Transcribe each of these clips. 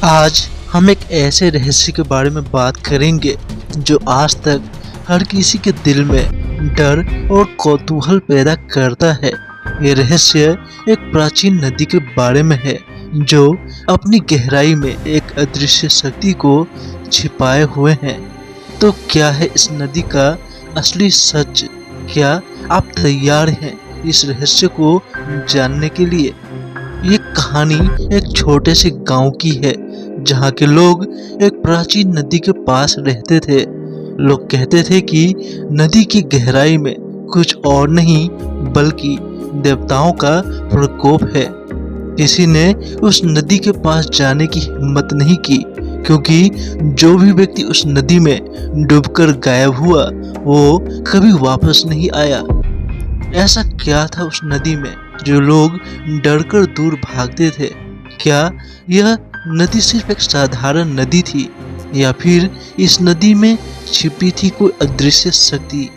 आज हम एक ऐसे रहस्य के बारे में बात करेंगे जो आज तक हर किसी के दिल में डर और कौतूहल पैदा करता है। ये रहस्य एक प्राचीन नदी के बारे में है जो अपनी गहराई में एक अदृश्य शक्ति को छिपाए हुए है। तो क्या है इस नदी का असली सच? क्या आप तैयार हैं इस रहस्य को जानने के लिए? ये कहानी एक छोटे से गांव की है जहाँ के लोग एक प्राचीन नदी के पास रहते थे। लोग कहते थे कि नदी की गहराई में कुछ और नहीं बल्कि देवताओं का प्रकोप है। किसी ने उस नदी के पास जाने की हिम्मत नहीं की क्योंकि जो भी व्यक्ति उस नदी में डूबकर गायब हुआ वो कभी वापस नहीं आया। ऐसा क्या था उस नदी में जो लोग डरकर दूर भागते थे? क्या यह नदी सिर्फ एक साधारण नदी थी या फिर इस नदी में छिपी थी कोई अदृश्य शक्ति?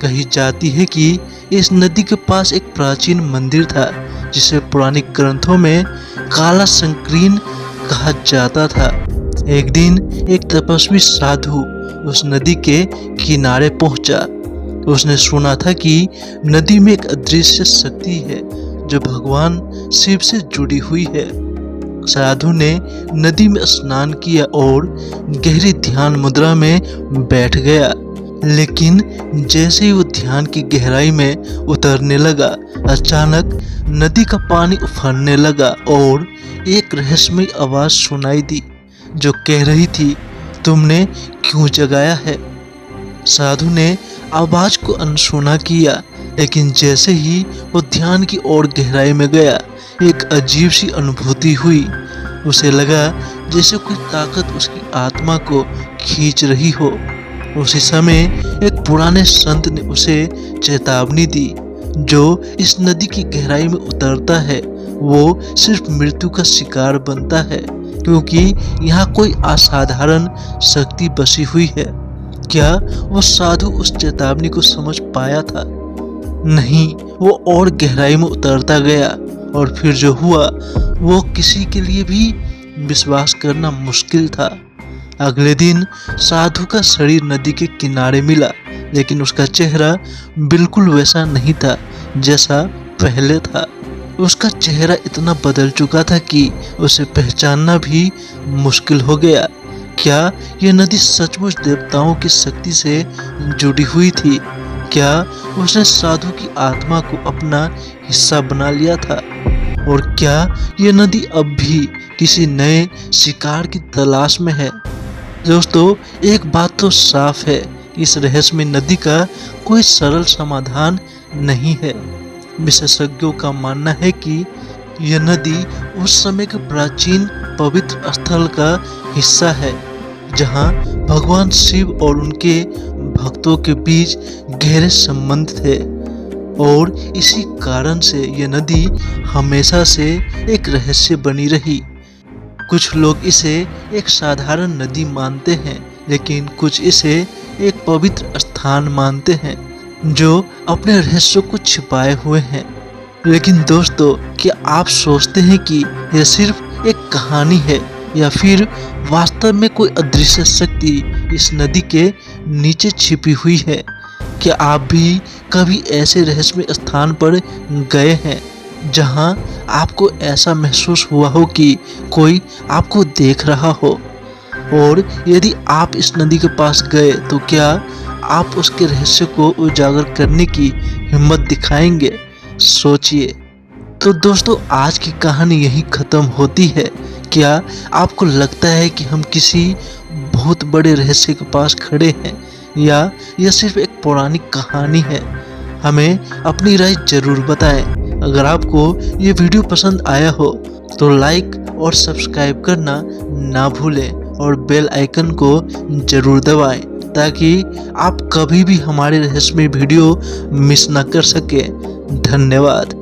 कही जाती है कि इस नदी के पास एक प्राचीन मंदिर था जिसे पुराने ग्रंथों में काला संकीर्ण कहा जाता था। एक दिन एक तपस्वी साधु उस नदी के किनारे पहुंचा। उसने सुना था कि नदी में एक अदृश्य शक्ति है जो भगवान शिव से जुड़ी हुई है। साधु ने नदी में स्नान किया और गहरी ध्यान मुद्रा में बैठ गया। लेकिन जैसे ही वो ध्यान की गहराई में उतरने लगा, अचानक नदी का पानी उफरने लगा और एक रहस्यमयी आवाज सुनाई दी जो कह रही थी, तुमने क्यों जगाया है? साधु ने आवाज को अनसुना किया, लेकिन जैसे ही वो ध्यान की ओर गहराई में गया, एक अजीब सी अनुभूति हुई। उसे लगा जैसे कोई ताकत उसकी आत्मा को खींच रही हो। उसी समय एक पुराने संत ने उसे चेतावनी दी, जो इस नदी की गहराई में उतरता है वो सिर्फ मृत्यु का शिकार बनता है क्योंकि यहाँ कोई असाधारण शक्ति बसी हुई है। क्या वो साधु उस चेतावनी को समझ पाया था? नहीं, वो और गहराई में उतरता गया और फिर जो हुआ वो किसी के लिए भी विश्वास करना मुश्किल था। अगले दिन साधु का शरीर नदी के किनारे मिला, लेकिन उसका चेहरा बिल्कुल वैसा नहीं था जैसा पहले था। उसका चेहरा इतना बदल चुका था कि उसे पहचानना भी मुश्किल हो गया। क्या यह नदी सचमुच देवताओं की शक्ति से जुड़ी हुई थी? क्या उसने साधु की आत्मा को अपना हिस्सा बना लिया था? और क्या यह नदी अब भी किसी नए शिकार की तलाश में है? दोस्तों, एक बात तो साफ है, इस रहस्यमय नदी का कोई सरल समाधान नहीं है। विशेषज्ञों का मानना है कि यह नदी उस समय के प्राचीन पवित्र स्थल का हिस्सा है जहां भगवान शिव और उनके भक्तों के बीच गहरे संबंध थे और इसी कारण से यह नदी हमेशा से एक रहस्य बनी रही। कुछ लोग इसे एक साधारण नदी मानते हैं, लेकिन कुछ इसे एक पवित्र स्थान मानते हैं जो अपने रहस्यों को छिपाए हुए हैं। लेकिन दोस्तों, क्या आप सोचते हैं कि यह सिर्फ एक कहानी है या फिर वास्तव में कोई अदृश्य शक्ति इस नदी के नीचे छिपी हुई है? क्या आप भी कभी ऐसे रहस्यमय स्थान पर गए हैं जहां आपको ऐसा महसूस हुआ हो कि कोई आपको देख रहा हो? और यदि आप इस नदी के पास गए तो क्या आप उसके रहस्य को उजागर करने की हिम्मत दिखाएंगे? सोचिए। तो दोस्तों, आज की कहानी यहीं खत्म होती है। क्या आपको लगता है कि हम किसी बहुत बड़े रहस्य के पास खड़े हैं या यह सिर्फ एक पौराणिक कहानी है? हमें अपनी राय जरूर बताएं। अगर आपको ये वीडियो पसंद आया हो तो लाइक और सब्सक्राइब करना ना भूलें और बेल आइकन को जरूर दबाएं ताकि आप कभी भी हमारे रहस्यमय वीडियो मिस ना कर सकें। धन्यवाद।